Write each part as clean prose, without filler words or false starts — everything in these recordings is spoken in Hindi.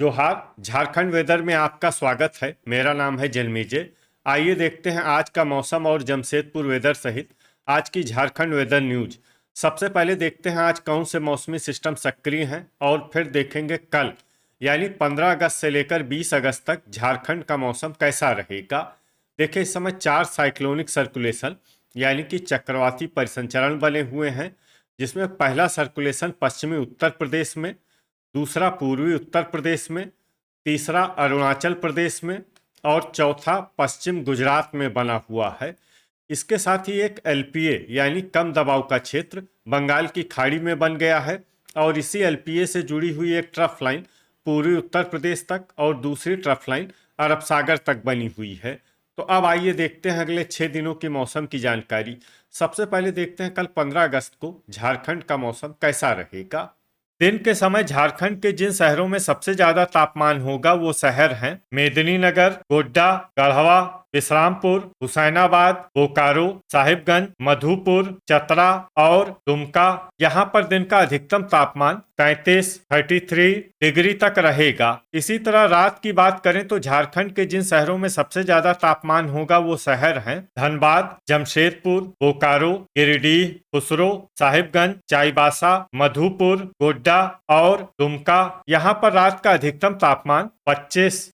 जोहार झारखंड वेदर में आपका स्वागत है। मेरा नाम है जन्मेजय। आइए देखते हैं आज का मौसम और जमशेदपुर वेदर सहित आज की झारखंड वेदर न्यूज। सबसे पहले देखते हैं आज कौन से मौसमी सिस्टम सक्रिय हैं और फिर देखेंगे कल यानी 15 अगस्त से लेकर 20 अगस्त तक झारखंड का मौसम कैसा रहेगा। देखिए, इस समय 4 साइक्लोनिक सर्कुलेशन यानी कि चक्रवाती परिसंचरण बने हुए हैं, जिसमें पहला सर्कुलेशन पश्चिमी उत्तर प्रदेश में, दूसरा पूर्वी उत्तर प्रदेश में, तीसरा अरुणाचल प्रदेश में और चौथा पश्चिम गुजरात में बना हुआ है। इसके साथ ही एक एलपीए यानी कम दबाव का क्षेत्र बंगाल की खाड़ी में बन गया है और इसी एलपीए से जुड़ी हुई एक ट्रफ लाइन पूर्वी उत्तर प्रदेश तक और दूसरी ट्रफ लाइन अरब सागर तक बनी हुई है। तो अब आइए देखते हैं अगले 6 दिनों की मौसम की जानकारी। सबसे पहले देखते हैं कल 15 अगस्त को झारखंड का मौसम कैसा रहेगा। दिन के समय झारखंड के जिन शहरों में सबसे ज्यादा तापमान होगा वो शहर हैं मेदिनीनगर, गोड्डा, गढ़वा, विश्रामपुर, हुसैनाबाद, बोकारो, साहिबगंज, मधुपुर, चतरा और दुमका। यहाँ पर दिन का अधिकतम तापमान 33 डिग्री तक रहेगा। इसी तरह रात की बात करें तो झारखंड के जिन शहरों में सबसे ज्यादा तापमान होगा वो शहर हैं धनबाद, जमशेदपुर, बोकारो, गिरिडीह, खुसरो, साहिबगंज, चाईबासा, मधुपुर, गोड्डा और दुमका। यहाँ पर रात का अधिकतम तापमान 25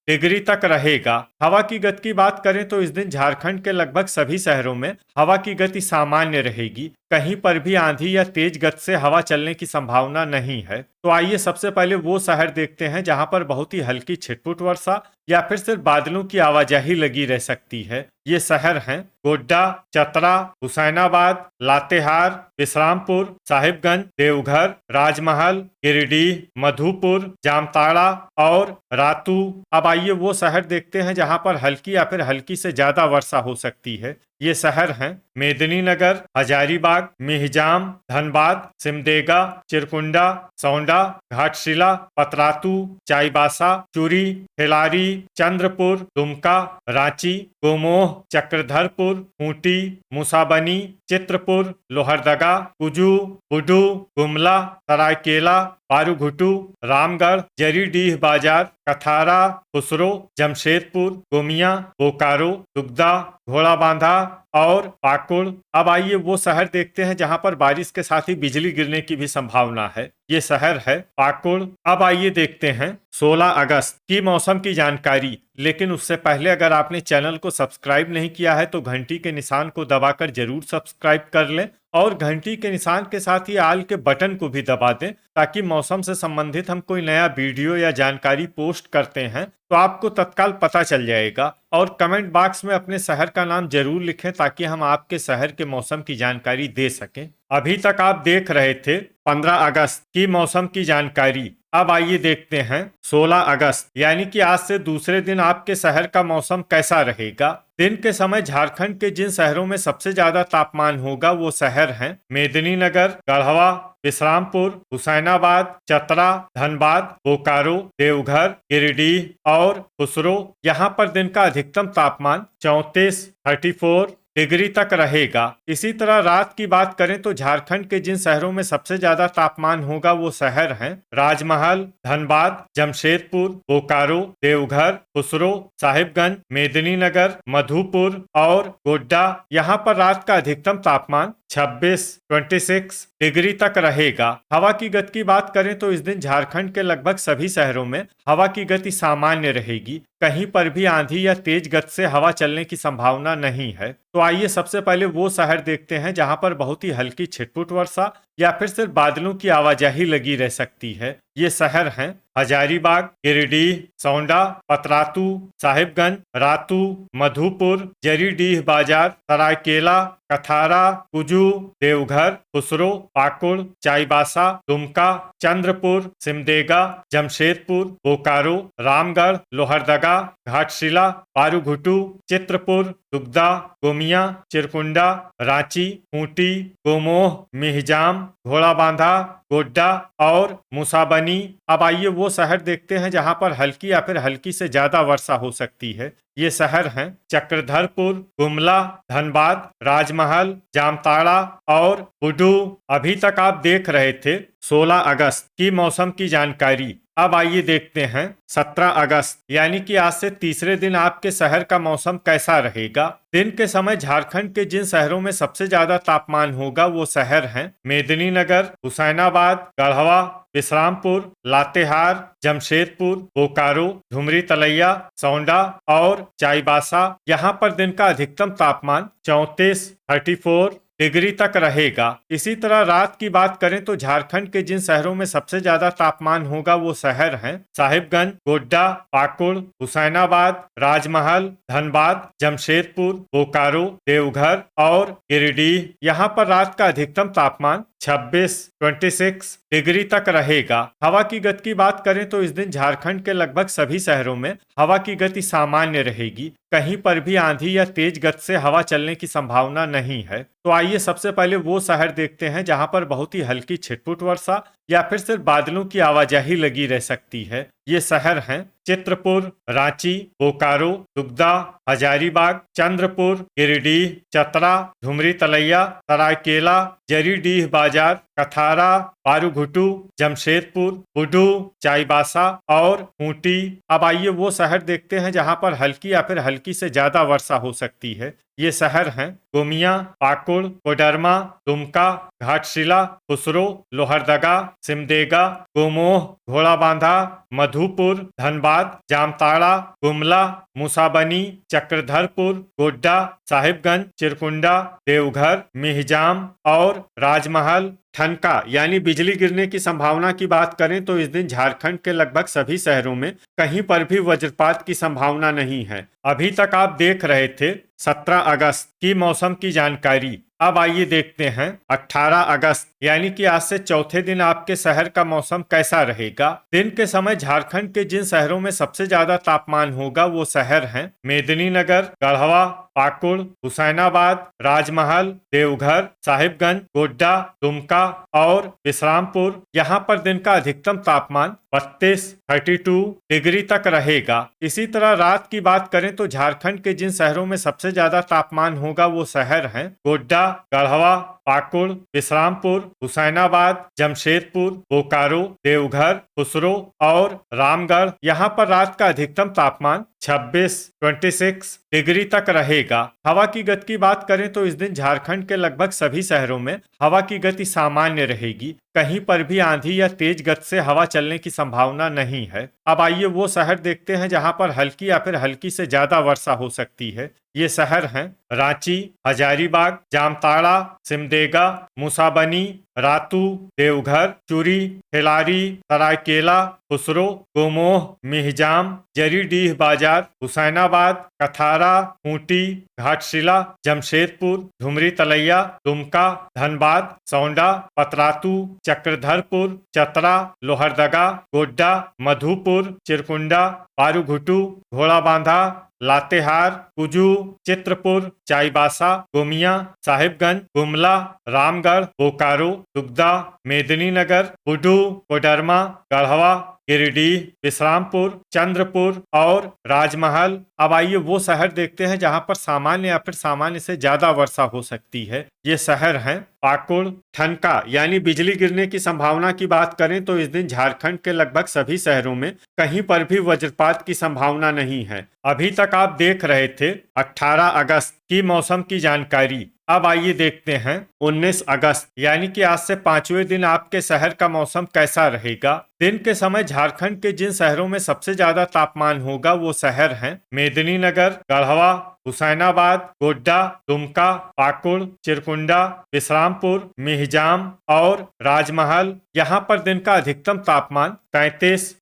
डिग्री तक रहेगा। हवा की गति की बात करें तो इस दिन झारखंड के लगभग सभी शहरों में हवा की गति सामान्य रहेगी। कहीं पर भी आंधी या तेज गति से हवा चलने की संभावना नहीं है। तो आइए सबसे पहले वो शहर देखते हैं जहां पर बहुत ही हल्की छिटपुट वर्षा या फिर सिर्फ बादलों की आवाजाही लगी रह सकती है। ये शहर हैं गोड्डा, चतरा, हुसैनाबाद, लातेहार, विश्रामपुर, साहिबगंज, देवघर, राजमहल, गिरिडीह, मधुपुर, जामताड़ा और रातू। अब आइए वो शहर देखते हैं जहां पर हल्की या फिर हल्की से ज्यादा वर्षा हो सकती है। ये शहर हैं मेदिनीनगर, हजारीबाग, मिहिजाम, धनबाद, सिमडेगा, चिरकुंडा, सौंडा, घाटशिला, पतरातू, चाईबासा, चुरी, खिलारी, चंद्रपुर, दुमका, रांची, गोमोह, चक्रधरपुर, खूंटी, मुसाबनी, चित्रपुर, लोहरदगा, कुजू, बुडू, गुमला, सरायकेला, पारूघुटू, रामगढ़, जरीडीह बाजार, कथारा, खुसरो, जमशेदपुर, गोमिया, बोकारो, दुगदा, घोड़ाबांधा और पाकुड़। अब आइए वो शहर देखते हैं जहां पर बारिश के साथ ही बिजली गिरने की भी संभावना है। ये शहर है पाकुड़। अब आइए देखते हैं 16 अगस्त की मौसम की जानकारी। लेकिन उससे पहले अगर आपने चैनल को सब्सक्राइब नहीं किया है तो घंटी के निशान को दबाकर जरूर सब्सक्राइब कर लें और घंटी के निशान के साथ ही आल के बटन को भी दबा दें, ताकि मौसम से संबंधित हम कोई नया वीडियो या जानकारी पोस्ट करते हैं तो आपको तत्काल पता चल जाएगा। और कमेंट बॉक्स में अपने शहर का नाम जरूर लिखें ताकि हम आपके शहर के मौसम की जानकारी दे सकें। अभी तक आप देख रहे थे 15 अगस्त की मौसम की जानकारी। अब आइए देखते हैं 16 अगस्त यानी कि आज से दूसरे दिन आपके शहर का मौसम कैसा रहेगा। दिन के समय झारखंड के जिन शहरों में सबसे ज्यादा तापमान होगा वो शहर हैं मेदिनीनगर, गढ़वा, विश्रामपुर, हुसैनाबाद, चतरा, धनबाद, बोकारो, देवघर, गिरिडीह और खुसरो। यहाँ पर दिन का अधिकतम तापमान 34 डिग्री तक रहेगा। इसी तरह रात की बात करें तो झारखंड के जिन शहरों में सबसे ज्यादा तापमान होगा वो शहर हैं राजमहल, धनबाद, जमशेदपुर, बोकारो, देवघर, खुसरो, साहिबगंज, मेदिनीनगर, मधुपुर और गोड्डा। यहाँ पर रात का अधिकतम तापमान 26 डिग्री तक रहेगा। हवा की गति की बात करें तो इस दिन झारखंड के लगभग सभी शहरों में हवा की गति सामान्य रहेगी। कहीं पर भी आंधी या तेज गति से हवा चलने की संभावना नहीं है। तो आइए सबसे पहले वो शहर देखते हैं जहां पर बहुत ही हल्की छिटपुट वर्षा या फिर सिर्फ बादलों की आवाजाही लगी रह सकती है। ये शहर हैं हजारीबाग, गिरिडीह, सौंडा, पतरातू, साहिबगंज, रातू, मधुपुर, जरीडीह बाजार, सरायकेला, कथारा, कुजू, देवघर, खुसरो, पाकुड़, चाईबासा, दुमका, चंद्रपुर, सिमडेगा, जमशेदपुर, बोकारो, रामगढ़, लोहरदगा, घाटशिला, पारूघुटू, चित्रपुर, दुगदा, गोमिया, चिरकुंडा, रांची, खूंटी, गोमोह, मिहिजाम, घोड़ाबांधा, गोड्डा और मुसाबनी। अब आइए वो शहर देखते हैं जहां पर हल्की या फिर हल्की से ज्यादा वर्षा हो सकती है। ये शहर हैं चक्रधरपुर, गुमला, धनबाद, राजमहल, जामताड़ा और बुडू। अभी तक आप देख रहे थे 16 अगस्त की मौसम की जानकारी। अब आइए देखते हैं 17 अगस्त यानी कि आज से तीसरे दिन आपके शहर का मौसम कैसा रहेगा। दिन के समय झारखंड के जिन शहरों में सबसे ज्यादा तापमान होगा वो शहर हैं मेदिनीनगर, हुसैनाबाद, गढ़वा, विश्रामपुर, लातेहार, जमशेदपुर, बोकारो, धुमरी तलैया, सौंडा और चाईबासा। यहाँ पर दिन का अधिकतम तापमान 34 डिग्री तक रहेगा। इसी तरह रात की बात करें तो झारखंड के जिन शहरों में सबसे ज्यादा तापमान होगा वो शहर हैं साहिबगंज, गोड्डा, पाकुड़, हुसैनाबाद, राजमहल, धनबाद, जमशेदपुर, बोकारो, देवघर और गिरिडीह। यहाँ पर रात का अधिकतम तापमान 26 डिग्री तक रहेगा। हवा की गति की बात करें तो इस दिन झारखंड के लगभग सभी शहरों में हवा की गति सामान्य रहेगी। कहीं पर भी आंधी या तेज गति से हवा चलने की संभावना नहीं है। तो आइए सबसे पहले वो शहर देखते हैं जहां पर बहुत ही हल्की छिटपुट वर्षा या फिर सिर्फ बादलों की आवाजाही लगी रह सकती है। ये शहर हैं चित्रपुर, रांची, बोकारो, दुगदा, हजारीबाग, चंद्रपुर, गिरिडीह, चतरा, धुमरी तलैया, सरायकेला, जरीडीह बाजार, कथारा, पारूघुटू, जमशेदपुर, बुडू, चाईबासा और खूंटी। अब आइए वो शहर देखते हैं जहां पर हल्की या फिर हल्की से ज्यादा वर्षा हो सकती है। ये शहर हैं गोमिया, पाकुड़, कोडरमा, दुमका, घाटशिला, खुसरो, लोहरदगा, सिमडेगा, गोमोह, घोड़ाबांधा, मधुपुर, धनबाद, जामताड़ा, गुमला, मूसाबनी, चक्रधरपुर, गोड्डा, साहिबगंज, चिरकुंडा, देवघर, मिहिजाम और राजमहल। ठनका यानी बिजली गिरने की संभावना की बात करें तो इस दिन झारखंड के लगभग सभी शहरों में कहीं पर भी वज्रपात की संभावना नहीं है। अभी तक आप देख रहे थे 17 अगस्त की मौसम की जानकारी। अब आइए देखते हैं 18 अगस्त यानी कि आज से चौथे दिन आपके शहर का मौसम कैसा रहेगा। दिन के समय झारखंड के जिन शहरों में सबसे ज्यादा तापमान होगा वो शहर हैं मेदिनीनगर, गढ़वा, पाकुड़, हुसैनाबाद, राजमहल, देवघर, साहिबगंज, गोड्डा, दुमका और विश्रामपुर। यहाँ पर दिन का अधिकतम तापमान 32 डिग्री तक रहेगा। इसी तरह रात की बात करें तो झारखंड के जिन शहरों में सबसे ज्यादा तापमान होगा वो शहर हैं गोड्डा, गढ़वा, पाकुड़, विश्रामपुर, हुसैनाबाद, जमशेदपुर, बोकारो, देवघर, खुसरो और रामगढ़। यहाँ पर रात का अधिकतम तापमान 26 डिग्री तक रहेगा। हवा की गति की बात करें तो इस दिन झारखंड के लगभग सभी शहरों में हवा की गति सामान्य रहेगी। कहीं पर भी आंधी या तेज गति से हवा चलने की संभावना नहीं है। अब आइए वो शहर देखते हैं जहां पर हल्की या फिर हल्की से ज्यादा वर्षा हो सकती है। ये शहर हैं रांची, हजारीबाग, जामताड़ा, सिमडेगा, मूसाबनी, रातू, देवघर, चूरी, खिलारी, सरायकेला, खुसरो, गोमोह, मिहिजाम, जरीडीह बाजार, हुसैनाबाद, कथारा, खूंटी, घाटशिला, जमशेदपुर, धुमरी तलैया, दुमका, धनबाद, सौंडा, पतरातू, चक्रधरपुर, चतरा, लोहरदगा, गोड्डा, मधुपुर, चिरकुंडा, पारूघुटू, घोड़ाबांधा, लातेहार, कुजू, चित्रपुर, चाईबासा, गोमिया, साहिबगंज, गुमला, रामगढ़, बोकारो, दुगदा, मेदिनीनगर, बुडू, कोडरमा, गढ़वा, गिरिडीह, विश्रामपुर, चंद्रपुर और राजमहल। अब आइए वो शहर देखते हैं जहां पर सामान्य या फिर सामान्य से ज्यादा वर्षा हो सकती है। ये शहर हैं पाकुड़। ठनका यानी बिजली गिरने की संभावना की बात करें तो इस दिन झारखंड के लगभग सभी शहरों में कहीं पर भी वज्रपात की संभावना नहीं है। अभी तक आप देख रहे थे 18 अगस्त की मौसम की जानकारी। अब आइए देखते हैं 19 अगस्त यानी कि आज से पांचवें दिन आपके शहर का मौसम कैसा रहेगा। दिन के समय झारखंड के जिन शहरों में सबसे ज्यादा तापमान होगा वो शहर हैं मेदिनीनगर, गढ़वा, हुसैनाबाद, गोड्डा, दुमका, पाकुड़, चिरकुंडा, विश्रामपुर, मिहिजाम और राजमहल। यहाँ पर दिन का अधिकतम तापमान 33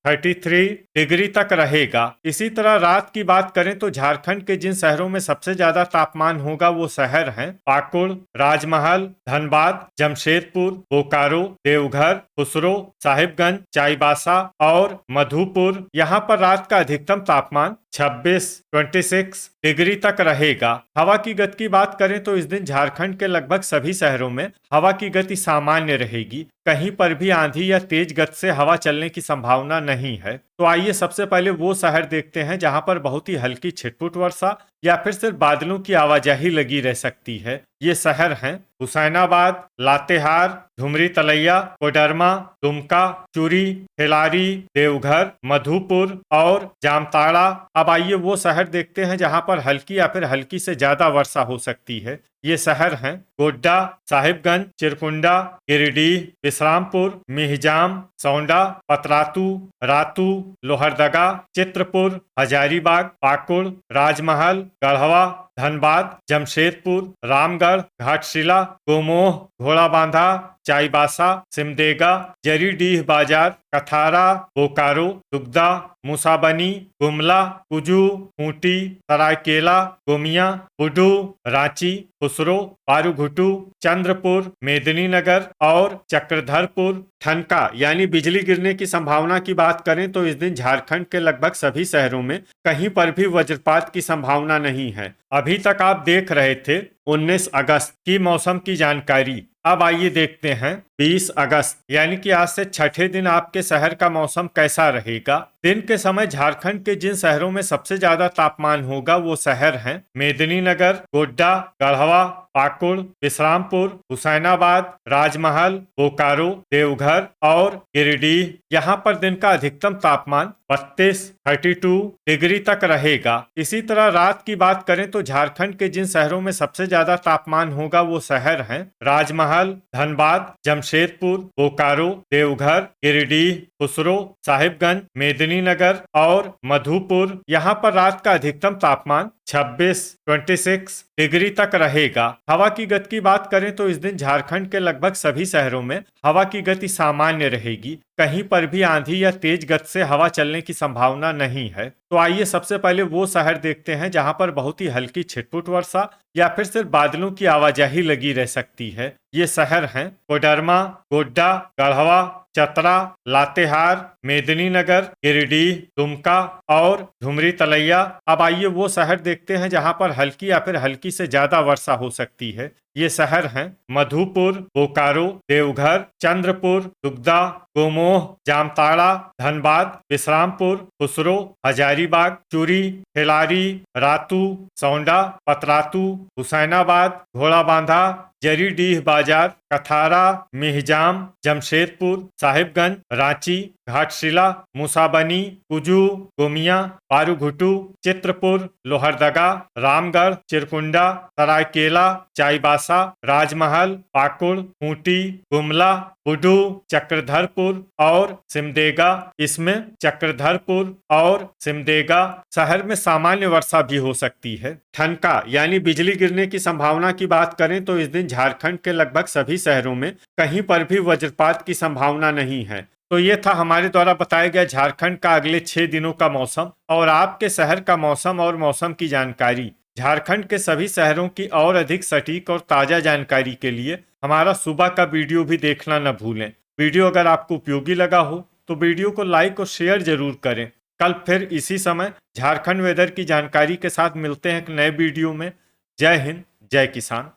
डिग्री तक रहेगा। इसी तरह रात की बात करें तो झारखंड के जिन शहरों में सबसे ज्यादा तापमान होगा वो शहर हैं पाकुड़, राजमहल, धनबाद, जमशेदपुर, बोकारो, देवघर, खुसरो, साहिबगंज, चाईबासा और मधुपुर। यहाँ पर रात का अधिकतम तापमान 26 डिग्री तक रहेगा। हवा की गति की बात करें तो इस दिन झारखंड के लगभग सभी शहरों में हवा की गति सामान्य रहेगी। कहीं पर भी आंधी या तेज गति से हवा चलने की संभावना नहीं है। तो आइए सबसे पहले वो शहर देखते हैं जहां पर बहुत ही हल्की छिटपुट वर्षा या फिर सिर्फ बादलों की आवाजाही लगी रह सकती है। ये शहर हैं हुसैनाबाद, लातेहार, धुमरी तलैया, कोडरमा, दुमका, चूरी, खिलारी, देवघर, मधुपुर और जामताड़ा। अब आइए वो शहर देखते हैं जहां पर हल्की या फिर हल्की से ज्यादा वर्षा हो सकती है। ये शहर हैं गोड्डा, साहिबगंज, चिरकुंडा, गिरिडीह, विश्रामपुर, मिहिजाम, सौंडा, पतरातू, रातू, लोहरदगा, चित्रपुर, हजारीबाग, पाकुड़, राजमहल, गढ़वा, धनबाद, जमशेदपुर, रामगढ़, घाटशिला, गोमोह, घोड़ाबांधा, चाईबासा, सिमडेगा, जरीडीह बाजार, कथारा, बोकारो, दुगदा, मुसाबनी, गुमला, कुजू, खूंटी, सरायकेला, गोमिया, बुडू, रांची, खुसरो, पारूघुटू, चंद्रपुर, मेदिनीनगर और चक्रधरपुर। ठनका यानी बिजली गिरने की संभावना की बात करें तो इस दिन झारखंड के लगभग सभी शहरों में कहीं पर भी वज्रपात की संभावना नहीं है। अभी तक आप देख रहे थे 19 अगस्त की मौसम की जानकारी। अब आइए देखते हैं 20 अगस्त यानी कि आज से छठे दिन आपके शहर का मौसम कैसा रहेगा। दिन के समय झारखंड के जिन शहरों में सबसे ज्यादा तापमान होगा वो शहर हैं मेदिनीनगर, गोड्डा, गढ़वा, पाकुड़, विश्रामपुर, हुसैनाबाद, राजमहल, बोकारो, देवघर और गिरिडीह। यहाँ पर दिन का अधिकतम तापमान 32 डिग्री तक रहेगा। इसी तरह रात की बात करें तो झारखंड के जिन शहरों में सबसे ज्यादा तापमान होगा वो शहर हैं राजमहल, धनबाद, जमशेदपुर, बोकारो, देवघर, गिरिडीह, खुसरो, साहिबगंज, मेदिनीनगर और मधुपुर। यहाँ पर रात का अधिकतम तापमान 26 डिग्री तक रहेगा। हवा की गति की बात करें तो इस दिन झारखंड के लगभग सभी शहरों में हवा की गति सामान्य रहेगी। कहीं पर भी आंधी या तेज गति से हवा चलने की संभावना नहीं है। तो आइए सबसे पहले वो शहर देखते हैं जहां पर बहुत ही हल्की छिटपुट वर्षा या फिर सिर्फ बादलों की आवाजाही लगी रह सकती है। ये शहर हैं कोडरमा, गोड्डा, गढ़वा, चतरा, लातेहार, मेदिनीनगर, गिरिडीह, दुमका और धुमरी तलैया। अब आइए वो शहर देखते हैं जहां पर हल्की या फिर हल्की से ज्यादा वर्षा हो सकती है। ये शहर हैं मधुपुर, बोकारो, देवघर, चंद्रपुर, दुगदा, गोमोह, जामताड़ा, धनबाद, विश्रामपुर, खुसरो, हजारीबाग, चूरी, खिलारी, रातू, सौंडा, पतरातू, हुसैनाबाद, घोड़ाबांधा, जरीडीह बाजार, कथारा, मिहिजाम, जमशेदपुर, साहिबगंज, रांची, घाटशिला, मुसाबनी, कुजू, गोमिया, पारूघुटू, चित्रपुर, लोहरदगा, रामगढ़, चिरकुंडा, सरायकेला, चाईबासा, राजमहल, पाकुड़, खूंटी, गुमला, बुडू, चक्रधरपुर और सिमडेगा। इसमें चक्रधरपुर और सिमडेगा शहर में सामान्य वर्षा भी हो सकती है। ठनका यानी बिजली गिरने की संभावना की बात करें तो इस दिन झारखंड के लगभग सभी शहरों में कहीं पर भी वज्रपात की संभावना नहीं है। तो ये था हमारे द्वारा बताया गया झारखंड का अगले 6 दिनों का मौसम और आपके शहर का मौसम और मौसम की जानकारी। झारखंड के सभी शहरों की और अधिक सटीक और ताजा जानकारी के लिए हमारा सुबह का वीडियो भी देखना न भूलें। वीडियो अगर आपको उपयोगी लगा हो तो वीडियो को लाइक और शेयर जरूर करें। कल फिर इसी समय झारखंड वेदर की जानकारी के साथ मिलते हैं एक नए वीडियो में। जय हिंद, जय किसान।